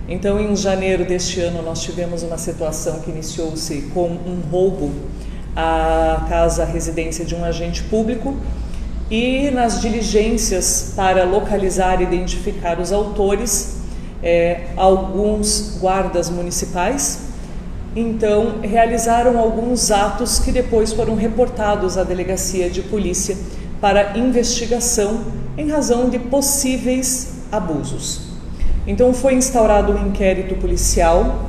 Então, em janeiro deste ano, nós tivemos uma situação que iniciou-se com um roubo à casa-residência de um agente público, e nas diligências para localizar e identificar os autores, alguns guardas municipais, então, realizaram alguns atos que depois foram reportados à delegacia de polícia para investigação em razão de possíveis abusos. Então, foi instaurado um inquérito policial.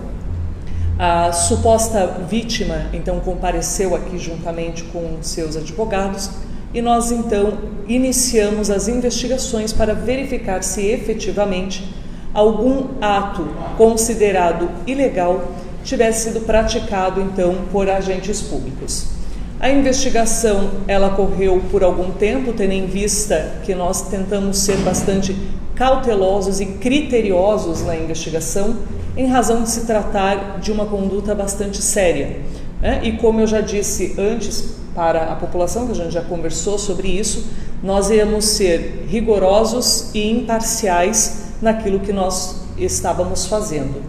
A suposta vítima, então, compareceu aqui juntamente com seus advogados, e nós, então, iniciamos as investigações para verificar se efetivamente algum ato considerado ilegal tivesse sido praticado, então, por agentes públicos. A investigação, ela correu por algum tempo, tendo em vista que nós tentamos ser bastante cautelosos e criteriosos na investigação, em razão de se tratar de uma conduta bastante séria, né? E como eu já disse antes para a população, que a gente já conversou sobre isso, nós iremos ser rigorosos e imparciais naquilo que nós estávamos fazendo.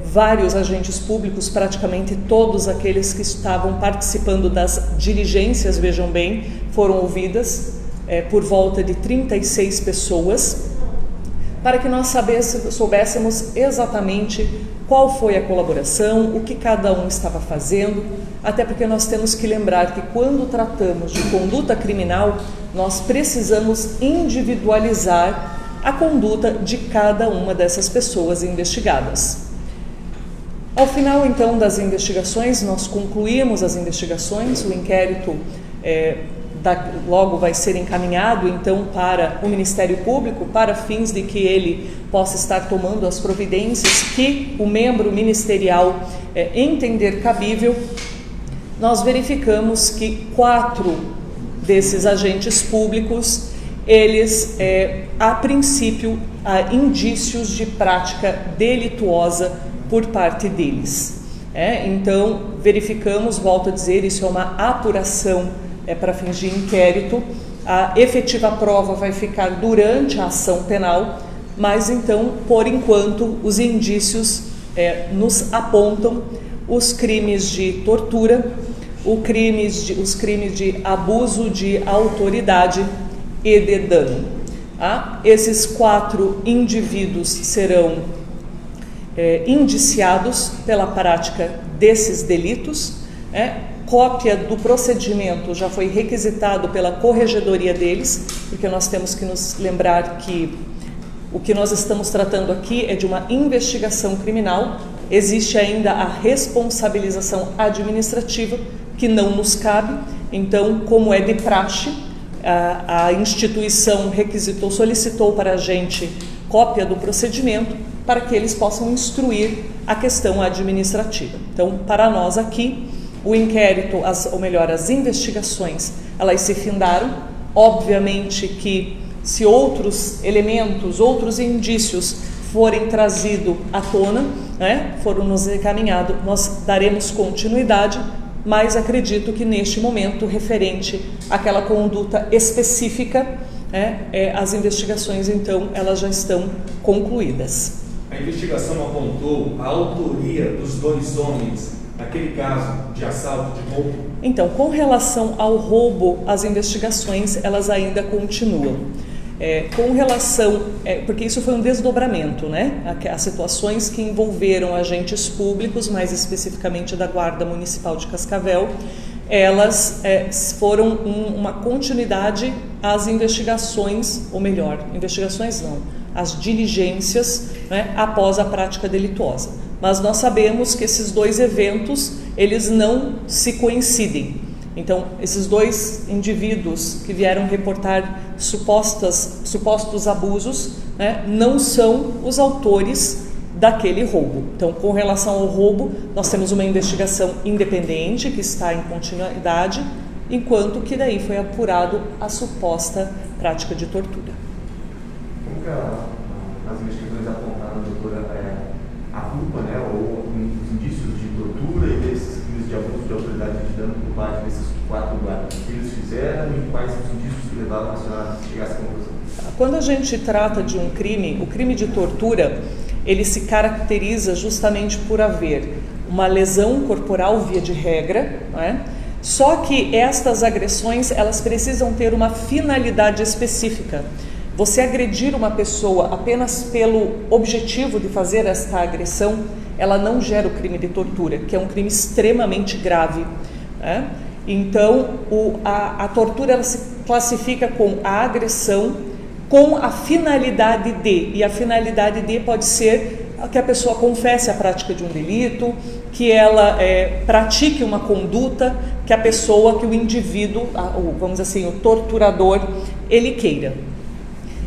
Vários agentes públicos, praticamente todos aqueles que estavam participando das diligências, vejam bem, foram ouvidas, por volta de 36 pessoas, para que nós soubéssemos exatamente qual foi a colaboração, o que cada um estava fazendo, até porque nós temos que lembrar que quando tratamos de conduta criminal, nós precisamos individualizar a conduta de cada uma dessas pessoas investigadas. Ao final, então, das investigações, nós concluímos as investigações, o inquérito logo vai ser encaminhado, então, para o Ministério Público, para fins de que ele possa estar tomando as providências que o membro ministerial entender cabível. Nós verificamos que 4 desses agentes públicos, eles, a princípio, há indícios de prática delituosa por parte deles. Então, verificamos, volto a dizer, isso é uma apuração para fins de inquérito. A efetiva prova vai ficar durante a ação penal, mas então, por enquanto, os indícios nos apontam os crimes de tortura, os crimes de abuso de autoridade e de dano. Esses 4 indivíduos serão indiciados pela prática desses delitos. Cópia do procedimento já foi requisitado pela corregedoria deles, porque nós temos que nos lembrar que o que nós estamos tratando aqui é de uma investigação criminal. Existe ainda a responsabilização administrativa, que não nos cabe. Então, como é de praxe, a instituição solicitou para a gente cópia do procedimento para que eles possam instruir a questão administrativa. Então, para nós aqui, o inquérito, as investigações, elas se findaram. Obviamente que se outros elementos, outros indícios forem trazidos à tona, foram nos encaminhados, nós daremos continuidade, mas acredito que neste momento, referente àquela conduta específica, as investigações, então, elas já estão concluídas. A investigação apontou a autoria dos 2 homens naquele caso de assalto, de roubo? Então, com relação ao roubo, as investigações, elas ainda continuam. Com relação, porque isso foi um desdobramento, as situações que envolveram agentes públicos, mais especificamente da Guarda Municipal de Cascavel, elas foram uma continuidade às investigações, ou melhor, investigações não, às diligências, após a prática delituosa. Mas nós sabemos que esses 2 eventos, eles não se coincidem. Então, esses 2 indivíduos que vieram reportar supostos abusos, não são os autores daquele roubo. Então, com relação ao roubo, nós temos uma investigação independente que está em continuidade, enquanto que daí foi apurado a suposta prática de tortura. Como que as investigações apontaram, doutora, a culpa, ou os indícios de tortura e desses crimes de abuso de autoridade de dano por parte desses 4 guardas? O que eles fizeram e quais os indícios que levaram a senhora a chegar a essa conclusão? Quando a gente trata de um crime, o crime de tortura, ele se caracteriza justamente por haver uma lesão corporal via de regra, não é? Só que estas agressões, elas precisam ter uma finalidade específica. Você agredir uma pessoa apenas pelo objetivo de fazer esta agressão, ela não gera o crime de tortura, que é um crime extremamente grave, né? Então, a tortura ela se classifica com a agressão com a finalidade de, e a finalidade de pode ser que a pessoa confesse a prática de um delito, que ela pratique uma conduta que a pessoa, que o indivíduo, vamos dizer assim, o torturador, ele queira.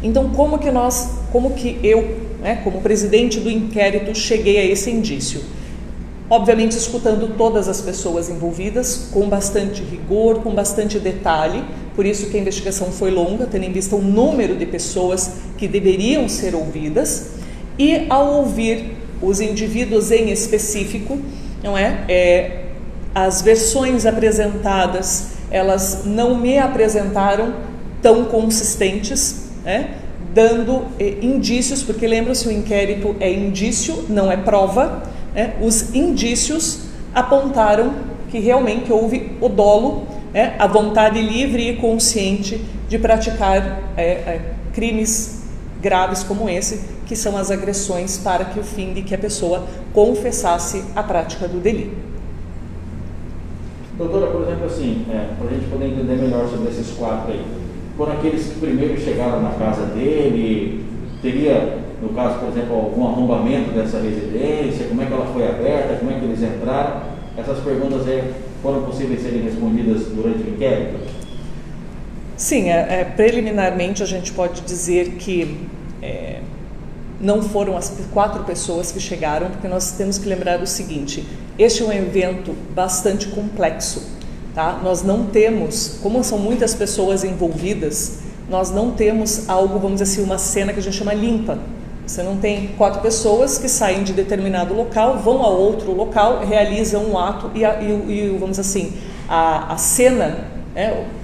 Então, como que eu, né, como presidente do inquérito, cheguei a esse indício? Obviamente, escutando todas as pessoas envolvidas, com bastante rigor, com bastante detalhe, por isso que a investigação foi longa, tendo em vista o número de pessoas que deveriam ser ouvidas, e ao ouvir os indivíduos em específico, não é? As versões apresentadas, elas não me apresentaram tão consistentes, né? Dando indícios, porque lembra-se, o inquérito é indício, não é prova, né? Os indícios apontaram que realmente houve o dolo, a vontade livre e consciente de praticar crimes graves como esse, que são as agressões, para que o fim de que a pessoa confessasse a prática do delito. Doutora, por exemplo, assim, para a gente poder entender melhor sobre esses 4 aí, foram aqueles que primeiro chegaram na casa dele, teria, no caso, por exemplo, algum arrombamento dessa residência, como é que ela foi aberta, como é que eles entraram? Essas perguntas aí foram possíveis serem respondidas durante o inquérito? Sim, preliminarmente a gente pode dizer que não foram as 4 pessoas que chegaram, porque nós temos que lembrar o seguinte: este é um evento bastante complexo, tá? Nós não temos, como são muitas pessoas envolvidas, nós não temos algo, vamos dizer assim, uma cena que a gente chama limpa. Você não tem 4 pessoas que saem de determinado local, vão a outro local, realizam um ato e vamos dizer assim, a cena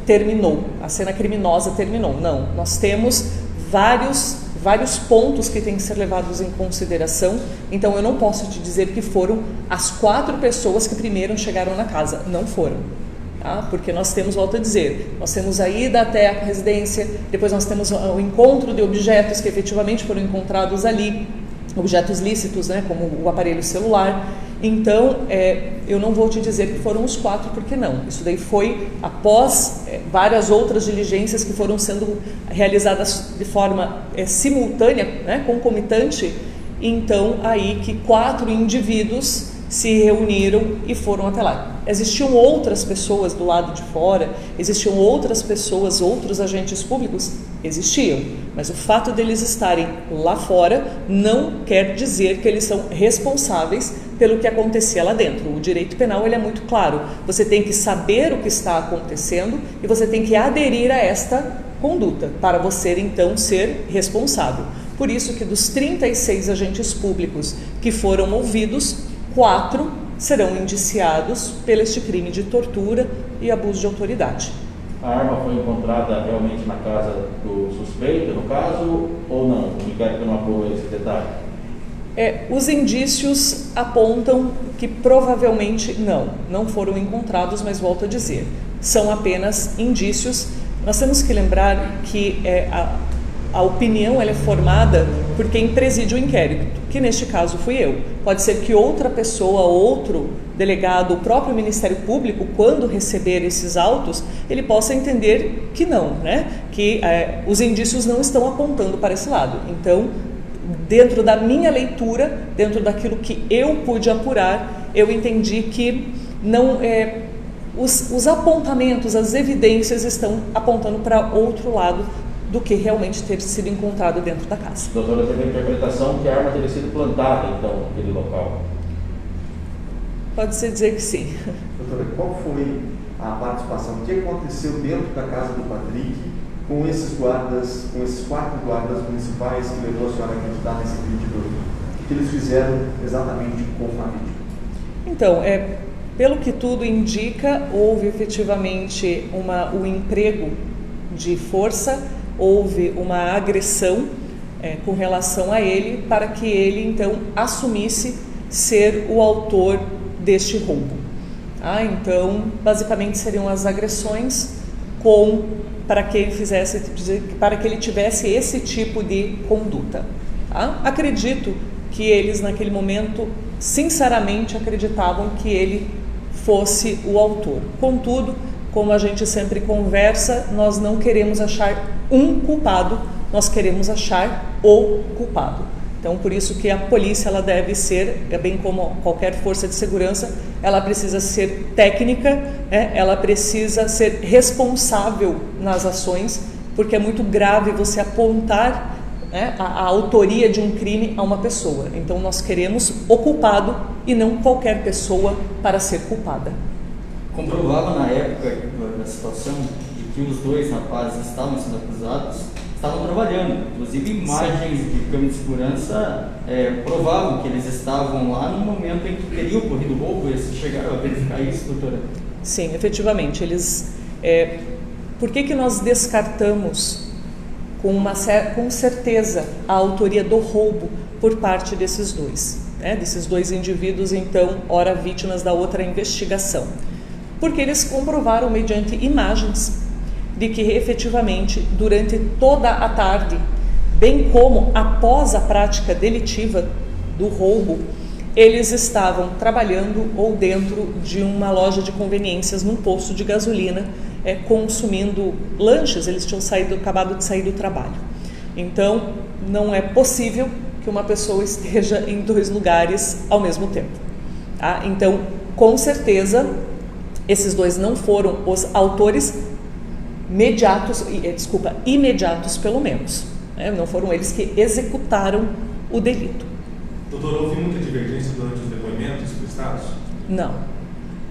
terminou, a cena criminosa terminou. Não, nós temos vários pontos que têm que ser levados em consideração. Então eu não posso te dizer que foram as 4 pessoas que primeiro chegaram na casa, não foram, tá? Porque nós temos, volto a dizer, nós temos a ida até a residência, depois nós temos o encontro de objetos que efetivamente foram encontrados ali, objetos lícitos, né, como o aparelho celular. Então, eu não vou te dizer que foram os 4, porque não. Isso daí foi após várias outras diligências que foram sendo realizadas de forma simultânea, né, concomitante. Então, aí que 4 indivíduos se reuniram e foram até lá. Existiam outras pessoas do lado de fora, existiam outras pessoas, outros agentes públicos? Existiam, mas o fato deles estarem lá fora não quer dizer que eles são responsáveis pelo que acontecia lá dentro. O direito penal ele é muito claro, você tem que saber o que está acontecendo e você tem que aderir a esta conduta para você então ser responsável. Por isso que dos 36 agentes públicos que foram ouvidos, 4 serão indiciados pelo este crime de tortura e abuso de autoridade. A arma foi encontrada realmente na casa do suspeito, no caso, ou não? O inquérito não apurou esse detalhe? Os indícios apontam que provavelmente não foram encontrados, mas volto a dizer, são apenas indícios. Nós temos que lembrar que a opinião ela é formada por quem preside o inquérito, que neste caso fui eu. Pode ser que outra pessoa, outro delegado, o próprio Ministério Público, quando receber esses autos, ele possa entender que não, né? Que os indícios não estão apontando para esse lado. Então, dentro da minha leitura, dentro daquilo que eu pude apurar, eu entendi que não os apontamentos, as evidências estão apontando para outro lado do que realmente ter sido encontrado dentro da casa. Doutora, teve a interpretação que a arma teria sido plantada, então, naquele local? Pode-se dizer que sim. Doutora, qual foi a participação? O que aconteceu dentro da casa do Patrick com esses 4 guardas municipais que levou a senhora a acreditar nesse crime de tortura? O que eles fizeram exatamente com a vítima? Então, pelo que tudo indica, houve efetivamente o emprego de força, houve uma agressão com relação a ele, para que ele então assumisse ser o autor deste roubo. Então, basicamente seriam as agressões para que ele tivesse esse tipo de conduta. Acredito que eles naquele momento sinceramente acreditavam que ele fosse o autor. Contudo, como a gente sempre conversa, nós não queremos achar um culpado, nós queremos achar o culpado. Então, por isso que a polícia ela deve ser, bem como qualquer força de segurança, ela precisa ser técnica, ela precisa ser responsável nas ações, porque é muito grave você apontar a autoria de um crime a uma pessoa. Então, nós queremos o culpado e não qualquer pessoa para ser culpada. Comprovava na época da situação de que os dois rapazes que estavam sendo acusados estavam trabalhando, inclusive imagens de câmera de segurança provavam que eles estavam lá no momento em que teria ocorrido o roubo. Eles chegaram a verificar isso, doutora? Sim, efetivamente. Por que nós descartamos com certeza a autoria do roubo por parte desses dois indivíduos, então, ora vítimas da outra investigação? Porque eles comprovaram mediante imagens de que efetivamente durante toda a tarde, bem como após a prática delitiva do roubo, eles estavam trabalhando ou dentro de uma loja de conveniências num posto de gasolina, consumindo lanches. Eles tinham acabado de sair do trabalho. Então, não é possível que uma pessoa esteja em dois lugares ao mesmo tempo. Então, com certeza, esses dois não foram os autores imediatos pelo menos. Não foram eles que executaram o delito. Doutor, houve muita divergência durante os depoimentos prestados? Não.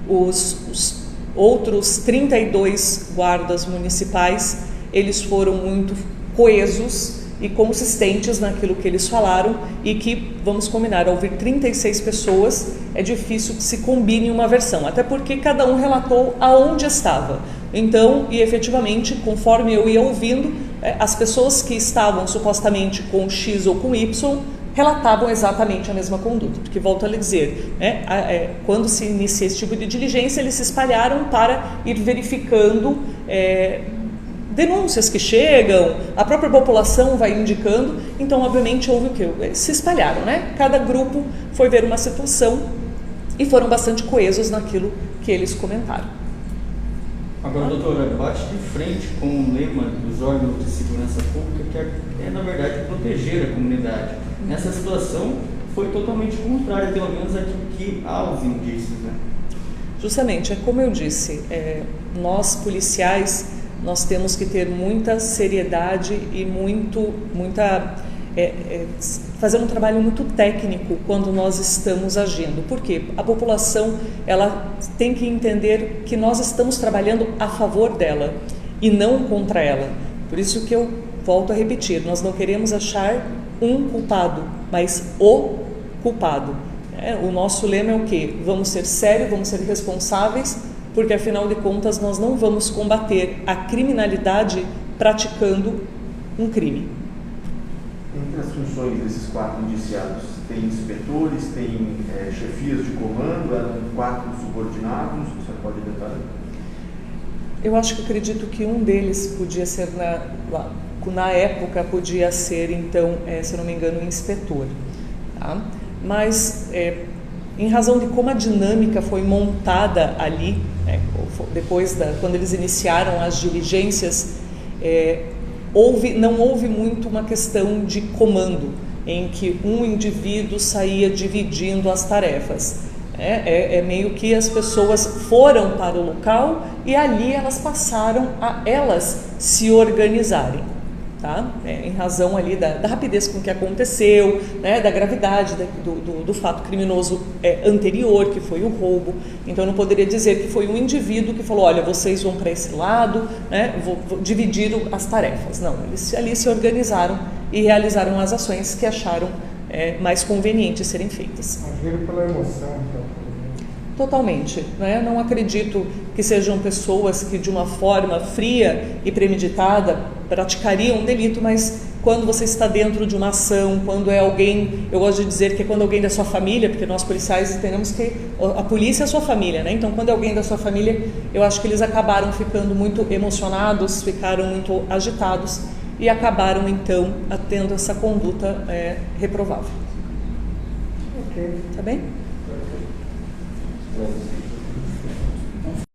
Os outros 32 guardas municipais, eles foram muito coesos e consistentes naquilo que eles falaram, e que, vamos combinar, ao ouvir 36 pessoas, é difícil que se combine uma versão, até porque cada um relatou aonde estava. Então, e efetivamente, conforme eu ia ouvindo, as pessoas que estavam supostamente com X ou com Y relatavam exatamente a mesma conduta, porque, volto a lhe dizer, quando se inicia esse tipo de diligência, eles se espalharam para ir verificando denúncias que chegam, a própria população vai indicando. Então, obviamente, houve o quê? Eles se espalharam, Cada grupo foi ver uma situação e foram bastante coesos naquilo que eles comentaram. Agora, doutora, bate de frente com o lema dos órgãos de segurança pública, que é na verdade, proteger a comunidade. Nessa situação, foi totalmente contrário, pelo menos aquilo que há os indícios, Justamente, como eu disse, nós policiais, nós temos que ter muita seriedade e fazer um trabalho muito técnico quando nós estamos agindo. Por quê? A população ela tem que entender que nós estamos trabalhando a favor dela e não contra ela. Por isso que eu volto a repetir, nós não queremos achar um culpado, mas o culpado. O nosso lema é o quê? Vamos ser sérios, vamos ser responsáveis, porque afinal de contas nós não vamos combater a criminalidade praticando um crime. Entre as funções desses 4 indiciados, tem inspetores, tem chefias de comando, eram 4 subordinados, você pode detalhar? Eu acredito que um deles podia ser, na época, podia ser, então, se eu não me engano, um inspetor. Mas, em razão de como a dinâmica foi montada ali, depois quando eles iniciaram as diligências, não houve muito uma questão de comando, em que um indivíduo saía dividindo as tarefas. Meio que as pessoas foram para o local e ali elas passaram a elas se organizarem. Em razão ali da rapidez com que aconteceu, da gravidade do fato criminoso anterior, que foi o roubo. Então, eu não poderia dizer que foi um indivíduo que falou, olha, vocês vão para esse lado, vou dividir as tarefas. Não, eles ali se organizaram e realizaram as ações que acharam mais convenientes serem feitas. Agiram pela emoção, então. Totalmente. Não acredito que sejam pessoas que de uma forma fria e premeditada praticariam um delito, mas quando você está dentro de uma ação, quando é alguém, eu gosto de dizer que é quando alguém da sua família, porque nós policiais entendemos que a polícia é a sua família, né? Então, quando é alguém da sua família, eu acho que eles acabaram ficando muito emocionados, ficaram muito agitados e acabaram, então, tendo essa conduta reprovável. Ok, tá bem?